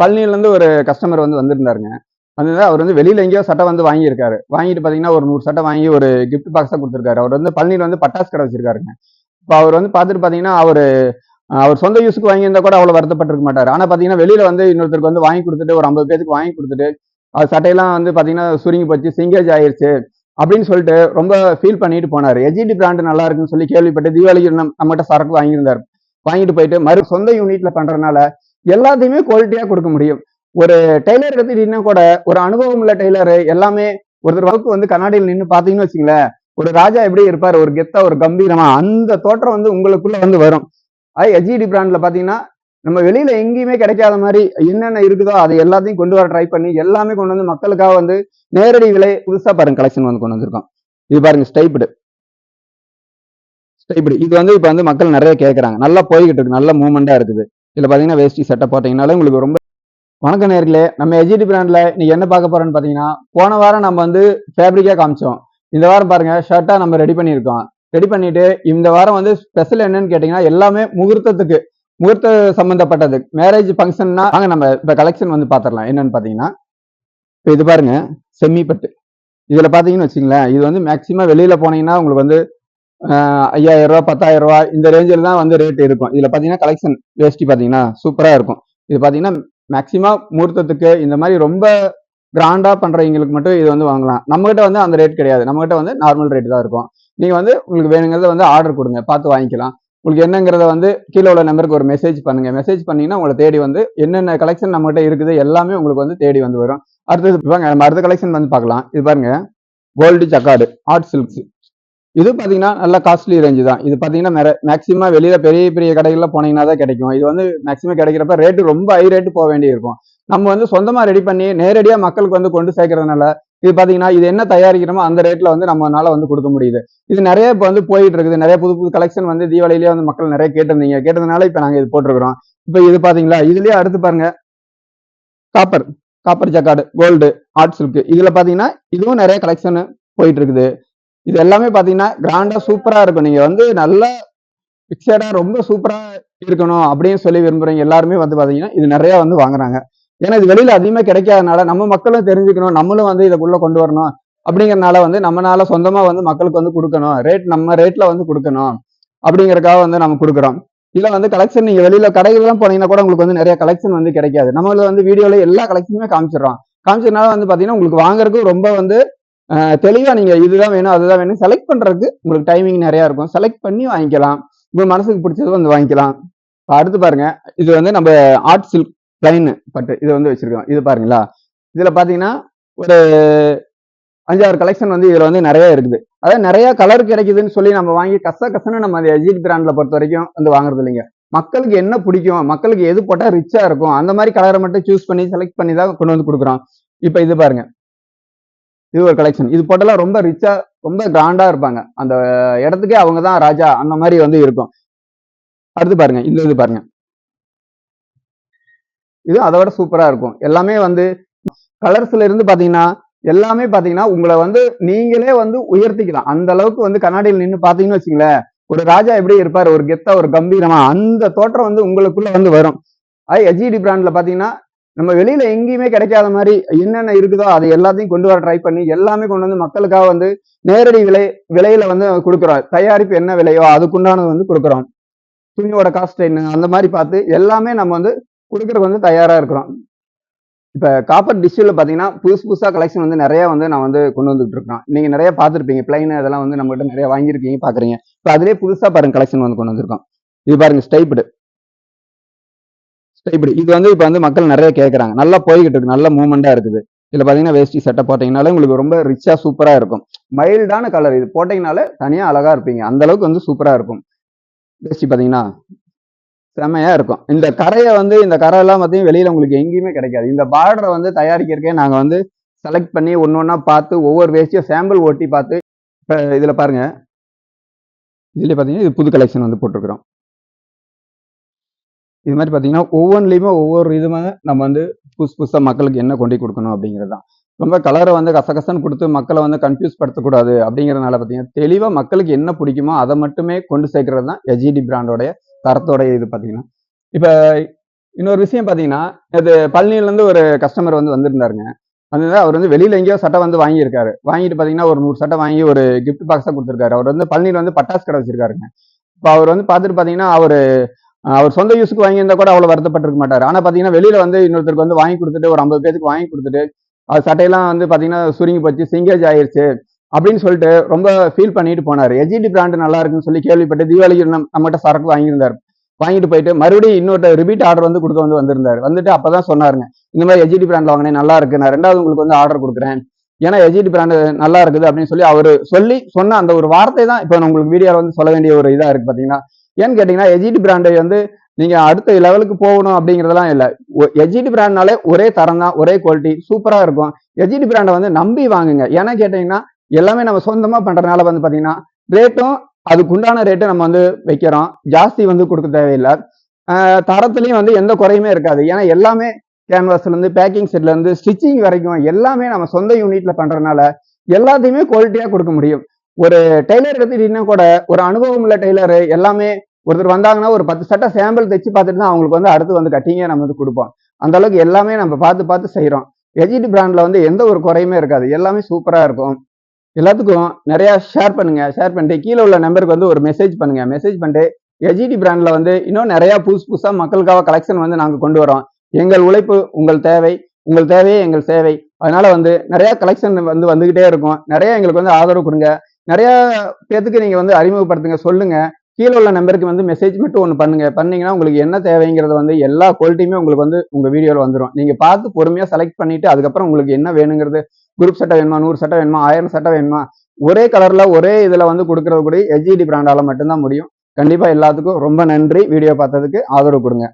பழனியிலேருந்து ஒரு கஸ்டமர் வந்திருந்தாருங்க. அவர் வெளியில எங்கேயோ சட்டை வாங்கியிருக்காரு. வாங்கிட்டு பார்த்தீங்கன்னா, ஒரு 100 சட்டை வாங்கி ஒரு கிஃப்ட் பாக்ஸா குடுத்துருக்காரு. அவர் பழனியில பட்டாசு கடை வச்சிருக்காருங்க. இப்ப அவர் பார்த்துட்டு பார்த்தீங்கன்னா, அவர் சொந்த யூஸுக்கு வாங்கியிருந்தா கூட அவ்வளவு வருத்தப்பட்டிருக்க மாட்டாரு. ஆனா பார்த்தீங்கன்னா, வெளியில இன்னொருத்தருக்கு வாங்கி குடுத்துட்டு, ஒரு 50 பேத்துக்கு வாங்கி குடுத்துட்டு, அது சட்டையெல்லாம் பார்த்தீங்கன்னா, சுருங்கி போச்சு, சிங்கேஜ் ஆயிருச்சு அப்படின்னு சொல்லிட்டு ரொம்ப ஃபீல் பண்ணிட்டு போனாரு. எஜிடி பிராண்ட் நல்லா இருக்குன்னு சொல்லி கேள்விப்பட்டு தீபாவளிக்கு நம்மகிட்ட சரக்கு வாங்கியிருந்தாரு. வாங்கிட்டு போயிட்டு சொந்த யூனிட்ல பண்றதுனால எல்லாத்தையுமே குவாலிட்டியா கொடுக்க முடியும். ஒரு டெய்லர் எடுத்துட்டீங்கன்னா கூட ஒரு அனுபவம் உள்ள டெய்லர் எல்லாமே ஒருத்தர் வகுப்பு கண்ணாடியில் நின்று பாத்தீங்கன்னு வச்சுங்களேன், ஒரு ராஜா எப்படி இருப்பார், ஒரு கெத்தா ஒரு கம்பீரமா அந்த தோற்றம் உங்களுக்குள்ள வரும். அது எஜிடி பிராண்ட்ல பாத்தீங்கன்னா நம்ம வெளியில எங்கேயுமே கிடைக்காத மாதிரி என்னென்ன இருக்குதோ அதை எல்லாத்தையும் கொண்டு வர ட்ரை பண்ணி எல்லாமே கொண்டு மக்களுக்காக நேரடி விலை புதுசா பாருங்க கலெக்ஷன் கொண்டு வந்திருக்கோம். இது பாருங்க ஸ்டைப்டு. இது இப்ப மக்கள் நிறைய கேட்கறாங்க. நல்லா போய்கிட்டு இருக்கு, நல்ல மூவ்மெண்டா இருக்குது. இதுல பாத்தீங்கன்னா வேஷ்டி சட்டை போட்டீங்கனாலே உங்களுக்கு ரொம்ப. வணக்கம் நேர்களே, நம்ம எஜிடி பிராண்ட்ல நீங்க என்ன பார்க்க போறோம்னு பாத்தீங்கன்னா, போன வாரம் நம்ம ஃபேப்ரிக்கா காமிச்சோம். இந்த வாரம் பாருங்க ஷர்ட்டா நம்ம ரெடி பண்ணியிருக்கோம். ரெடி பண்ணிட்டு இந்த வாரம் ஸ்பெஷல் என்னன்னு கேட்டீங்கன்னா, எல்லாமே முகூர்த்த சம்பந்தப்பட்டது. மேரேஜ் ஃபங்க்ஷன்னா வாங்க நம்ம இப்ப கலெக்ஷன் பாத்திரலாம். என்னன்னு பாத்தீங்கன்னா, இது பாருங்க செம்மி பட்டு. இதுல பாத்தீங்கன்னு வச்சுங்களேன், இது மேக்சிமம் வெளியில போனீங்கன்னா உங்களுக்கு 5000 ரூபாய் 10,000 ரூபாய் இந்த ரேஞ்சில் தான் ரேட் இருக்கும். இதுல பாத்தீங்கன்னா கலெக்ஷன் வேஷ்டி பாத்தீங்கன்னா சூப்பரா இருக்கும். இது பாத்தீங்கன்னா மேக்சிமம் முகூர்த்தத்துக்கு இந்த மாதிரி ரொம்ப கிராண்டா பண்றவங்களுக்கு மட்டும் இது வாங்கலாம். நம்ம கிட்ட அந்த ரேட் கிடையாது. நம்ம கிட்ட நார்மல் ரேட் தான் இருக்கும். நீங்க உங்களுக்கு வேணுங்கிறத ஆர்டர் கொடுங்க, பார்த்து வாங்கிக்கலாம். உங்களுக்கு என்னங்கிறத கீழே உள்ள நம்பருக்கு ஒரு மெசேஜ் பண்ணுங்க. மெசேஜ் பண்ணீங்கன்னா உங்களை தேடி என்னென்ன கலெக்ஷன் நம்ம கிட்ட இருக்குது எல்லாமே உங்களுக்கு தேடி வரும். அடுத்தது நம்ம அடுத்த கலெக்ஷன் பார்க்கலாம். இது பாருங்க கோல்டு ஜக்கார்டு ஆர்ட் சில்க்ஸ். இது பாத்தீங்கன்னா நல்ல காஸ்ட்லி ரேஞ்சு தான். இது பாத்தீங்கன்னா மேக்சிமம் வெளியில பெரிய பெரிய கடைகள்ல போனீங்கன்னா தான் கிடைக்கும். இது மேக்சிமம் கிடைக்கிறப்ப ரேட்டு ரொம்ப ஹை ரேட்டு போக வேண்டி இருக்கும். நம்ம சொந்தமா ரெடி பண்ணி நேரடியா மக்களுக்கு கொண்டு சேர்க்கறதுனால இது பாத்தீங்கன்னா இது என்ன தயாரிக்கிறோமோ அந்த ரேட்ல நம்மளால கொடுக்க முடியுது. இது நிறைய இப்ப போயிட்டு இருக்குது. நிறைய புது புது கலெக்ஷன் தீபாவளியிலேயே மக்கள் நிறைய கேட்டதுனால இப்ப நாங்க இது போட்டிருக்கிறோம். இப்ப இது பாத்தீங்களா, இதுலயே அடுத்து பாருங்க copper jacquard gold art silk. இதுல பாத்தீங்கன்னா இதுவும் நிறைய கலெக்ஷன் போயிட்டு இருக்குது. இது எல்லாமே பாத்தீங்கன்னா கிராண்டா சூப்பரா இருக்கும். நீங்க நல்லா பிக்சடா ரொம்ப சூப்பரா இருக்கணும் அப்படின்னு சொல்லி விரும்புறீங்க எல்லாருமே பாத்தீங்கன்னா இது நிறைய வாங்குறாங்க. ஏன்னா இது வெளியில அதிகமா கிடைக்காதனால நம்ம மக்களும் தெரிஞ்சுக்கணும், நம்மளும் இதுக்குள்ள கொண்டு வரணும் அப்படிங்கறதுனால நம்மளால சொந்தமா மக்களுக்கு கொடுக்கணும், நம்ம ரேட்ல கொடுக்கணும் அப்படிங்கறதுக்காக நம்ம கொடுக்குறோம். இதுல கலெக்ஷன் நீங்க வெளியில கடைகள்லாம் போனீங்கன்னா கூட உங்களுக்கு நிறைய கலெக்ஷன் கிடைக்காது. நம்மள வீடியோல எல்லா கலெக்ஷனுமே காமிச்சிடறனால பாத்தீங்கன்னா உங்களுக்கு வாங்குறதுக்கு ரொம்ப தெளிவா நீங்க இதுதான் வேணும் அதுதான் வேணும் செலக்ட் பண்றதுக்கு உங்களுக்கு டைமிங் நிறைய இருக்கும். செலக்ட் பண்ணி வாங்கிக்கலாம். உங்க மனசுக்கு பிடிச்சது வாங்கிக்கலாம். அடுத்து பாருங்க, இது நம்ம ஆர்ட் சில்க் பிளைன் பட்டு இது வச்சிருக்கோம். இது பாருங்களா, இதுல பாத்தீங்கன்னா ஒரு 5-6 கலெக்ஷன் இதுல நிறைய இருக்குது. அதாவது நிறைய கலர் கிடைக்குதுன்னு சொல்லி நம்ம வாங்கி கசன்னு நம்ம எஜிடி பிராண்ட்ல பொறுத்த வரைக்கும் வாங்குறது இல்லைங்க. மக்களுக்கு என்ன பிடிக்கும், மக்களுக்கு எது போட்டா ரிச்சா இருக்கும் அந்த மாதிரி கலரை மட்டும் சூஸ் பண்ணி செலக்ட் பண்ணி தான் கொண்டு கொடுக்குறோம். இப்ப இது பாருங்க, இது ஒரு கலெக்ஷன். இது போட்டெல்லாம் ரொம்ப ரிச்சா ரொம்ப கிராண்டா இருப்பாங்க. அந்த இடத்துக்கே அவங்க தான் ராஜா அந்த மாதிரி இருக்கும். அடுத்து பாருங்க, இது பாருங்க, இது அதை விட சூப்பரா இருக்கும். எல்லாமே கலர்ஸ்ல இருந்து பாத்தீங்கன்னா எல்லாமே பாத்தீங்கன்னா உங்களை நீங்களே உயர்த்திக்கலாம். அந்த அளவுக்கு கண்ணாடியில் நின்று பாத்தீங்கன்னு வச்சுங்களேன், ஒரு ராஜா எப்படி இருப்பாரு, ஒரு கெத்தா ஒரு கம்பீரமா அந்த தோற்றம் உங்களுக்குள்ள வரும். எஜிடி பிராண்ட்ல பாத்தீங்கன்னா நம்ம வெளியில எங்கேயுமே கிடைக்காத மாதிரி என்னென்ன இருக்குதோ அதை எல்லாத்தையும் கொண்டு வர ட்ரை பண்ணி எல்லாமே கொண்டு மக்களுக்காக நேரடி விலையில கொடுக்குறோம். தயாரிப்பு என்ன விலையோ அதுக்குண்டானது கொடுக்குறோம். துணியோட காஸ்ட் என்ன அந்த மாதிரி பார்த்து எல்லாமே நம்ம கொடுக்கறதுக்கு தயாரா இருக்கிறோம். இப்ப காப்பர் டிஷ்யூல பாத்தீங்கன்னா புதுசா கலெக்ஷன் நிறைய நான் கொண்டு வந்துட்டு இருக்கோம். நீங்க நிறைய பார்த்துருப்பீங்க. பிளைன் இதெல்லாம் நம்ம கிட்ட நிறைய வாங்கியிருக்கீங்க பாக்குறீங்க. இப்ப அதுலயே புதுசா பாருங்க கலெக்ஷன் கொண்டு வந்திருக்கோம். இது பாருங்க ஸ்டைப்டு. இது இப்ப மக்கள் நிறைய கேட்கறாங்க. நல்லா போய்கிட்டு இருக்கு, நல்ல மூவ்மெண்டா இருக்குது. இதுல பாத்தீங்கன்னா வேஷ்டி சட்டை போட்டீங்கனாலே உங்களுக்கு ரொம்ப ரிச்சா சூப்பரா இருக்கும். மைல்டான கலர். இது போட்டீங்கனாலே தனியா அழகா இருப்பீங்க. அந்த அளவுக்கு சூப்பரா இருக்கும். வேஷ்டி பாத்தீங்கன்னா செமையா இருக்கும். இந்த கரையை இந்த கரை எல்லாம் பாத்தீங்கன்னா வெளியில உங்களுக்கு எங்கேயுமே கிடைக்காது. இந்த பார்டரை தயாரிக்கிறதுக்கே நாங்க செலக்ட் பண்ணி ஒன்னொன்னா பார்த்து ஒவ்வொரு வேஷ்டியும் சாம்பிள் ஓட்டி பார்த்து இப்ப இதுல பாருங்க, இதுல பாத்தீங்கன்னா இது புது கலெக்ஷன் போட்டிருக்கிறோம். இது மாதிரி பாத்தீங்கன்னா ஒவ்வொன்றிலையுமே ஒவ்வொரு இதுமாக நம்ம புதுசா மக்களுக்கு என்ன கொண்டு கொடுக்கணும் அப்படிங்கிறது தான். ரொம்ப கலரை கசகசன்னு கொடுத்து மக்களை கன்ஃபியூஸ் படுத்தக்கூடாது அப்படிங்கிறதுனால பாத்தீங்கன்னா தெளிவா மக்களுக்கு என்ன பிடிக்குமோ அதை மட்டுமே கொண்டு சேர்க்கறது தான் எஜிடி பிராண்டோடைய தரத்தோடைய இது பாத்தீங்கன்னா. இப்ப இன்னொரு விஷயம் பாத்தீங்கன்னா, இது பழனியில இருந்து ஒரு கஸ்டமர் வந்து வந்திருந்தாருங்க. வந்து அவர் வந்து வெளியில எங்கேயோ சட்டை வந்து வாங்கியிருக்காரு. வாங்கிட்டு பாத்தீங்கன்னா ஒரு 100 சட்டை வாங்கி ஒரு கிஃப்ட் பாக்ஸா கொடுத்திருக்காரு. அவர் வந்து பழனியில வந்து பட்டாசு கடை வச்சிருக்காருங்க. இப்ப அவர் வந்து பாத்துட்டு பாத்தீங்கன்னா அவர் சொந்த யூஸுக்கு வாங்கியிருந்தா கூட அவ்வளவு வருத்தப்பட்டிருக்க மாட்டாரு. ஆனா பாத்தீங்கன்னா வெளியில வந்து இன்னொருத்தருக்கு வந்து வாங்கி கொடுத்துட்டு ஒரு 50 பேருக்கு வாங்கி கொடுத்துட்டு அது சட்டையெல்லாம் வந்து பாத்தீங்கன்னா சுருங்கி போச்சு, சிங்கேஜ் ஆயிருச்சு அப்படின்னு சொல்லிட்டு ரொம்ப ஃபீல் பண்ணிட்டு போனாரு. எஜிடி பிராண்ட் நல்லா இருக்குன்னு சொல்லி கேள்விப்பட்டு தீபாவளிக்கு நம்மகிட்ட சரக்கு வாங்கியிருந்தாரு. வாங்கிட்டு போயிட்டு மறுபடியும் இன்னொரு ரிப்பீட் ஆர்டர் வந்து கொடுக்க வந்து வந்திருந்தாரு. வந்துட்டு அப்பதான் சொன்னாருங்க, இந்த மாதிரி எஜிடி பிராண்ட்ல வாங்கினேன், நல்லா இருக்கு, நான் ரெண்டாவது உங்களுக்கு வந்து ஆர்டர் கொடுக்குறேன், ஏன்னா எஜிடி பிராண்ட் நல்லா இருக்குது அப்படின்னு சொல்லி அவரு சொல்லி சொன்ன அந்த ஒரு வார்த்தை தான் இப்ப நான் உங்களுக்கு வீடியோல வந்து சொல்ல வேண்டிய ஒரு இதா இருக்கு பாத்தீங்கன்னா. ஏன்னு கேட்டீங்கன்னா எஜிடி பிராண்டை வந்து நீங்க அடுத்த லெவலுக்கு போகணும் அப்படிங்கறதெல்லாம் இல்ல. எஜிடி பிராண்ட்னாலே ஒரே தரம் தான், ஒரே குவாலிட்டி, சூப்பரா இருக்கும். எஜிடி பிராண்டை வந்து நம்பி வாங்குங்க. ஏன்னா கேட்டீங்கன்னா எல்லாமே நம்ம சொந்தமா பண்றதுனால வந்து பாத்தீங்கன்னா ரேட்டும் அதுக்குண்டான ரேட்டு நம்ம வந்து வைக்கிறோம். ஜாஸ்தி வந்து கொடுக்க தேவையில்லை. தரத்துலயும் வந்து எந்த குறையுமே இருக்காது. ஏன்னா எல்லாமே கேன்வாஸ்ல இருந்து பேக்கிங் செட்ல இருந்து ஸ்டிச்சிங் வரைக்கும் எல்லாமே நம்ம சொந்த யூனிட்ல பண்றதுனால எல்லாத்தையுமே குவாலிட்டியா கொடுக்க முடியும். ஒரு டெய்லர் எடுத்துட்டீங்கன்னா கூட ஒரு அனுபவம் உள்ள டெய்லர் எல்லாமே ஒருத்தர் வந்தாங்கன்னா ஒரு 10 சட்டை சாம்பிள் தைச்சு பார்த்துட்டு தான் அவங்களுக்கு வந்து அடுத்து வந்து கட்டிங்கே நம்ம வந்து கொடுப்போம். அந்த அளவுக்கு எல்லாமே நம்ம பார்த்து பார்த்து செய்யறோம். எஜிடி பிராண்ட்ல வந்து எந்த ஒரு குறையுமே இருக்காது. எல்லாமே சூப்பரா இருக்கும். எல்லாத்துக்கும் நிறைய ஷேர் பண்ணுங்க. ஷேர் பண்ணிட்டு கீழே உள்ள நம்பருக்கு வந்து ஒரு மெசேஜ் பண்ணுங்க. மெசேஜ் பண்ணிட்டு எஜிடி பிராண்ட்ல வந்து இன்னும் நிறைய புதுசா மக்களுக்காக கலெக்ஷன் வந்து நாங்க கொண்டு வரோம். எங்கள் உழைப்பு உங்கள் தேவை, உங்கள் தேவையே எங்கள் சேவை. அதனால வந்து நிறைய கலெக்ஷன் வந்து வந்துகிட்டே இருக்கும். நிறைய எங்களுக்கு வந்து ஆதரவு கொடுங்க. நிறைய பேத்துக்கு நீங்க வந்து அறிமுகப்படுத்துங்க, சொல்லுங்க. கீழே உள்ள நம்பருக்கு வந்து மெசேஜ் மட்டும் ஒன்று பண்ணுங்க. பண்ணீங்கன்னா உங்களுக்கு என்ன தேவைங்கிறது வந்து எல்லா குவாலிட்டியுமே உங்களுக்கு வந்து உங்க வீடியோல வந்துடும். நீங்க பார்த்து பொறுமையா செலக்ட் பண்ணிட்டு அதுக்கப்புறம் உங்களுக்கு என்ன வேணுங்கிறது, குரூப் சட்டை வேணுமா, 100 சட்டை வேணுமா, 1000 சட்டை வேணுமா, ஒரே கலர்ல ஒரே இதுல வந்து கொடுக்கறது கூட எஜிடி பிராண்டால மட்டும்தான் முடியும். கண்டிப்பா எல்லாத்துக்கும் ரொம்ப நன்றி. வீடியோ பார்த்ததுக்கு ஆதரவு கொடுங்க.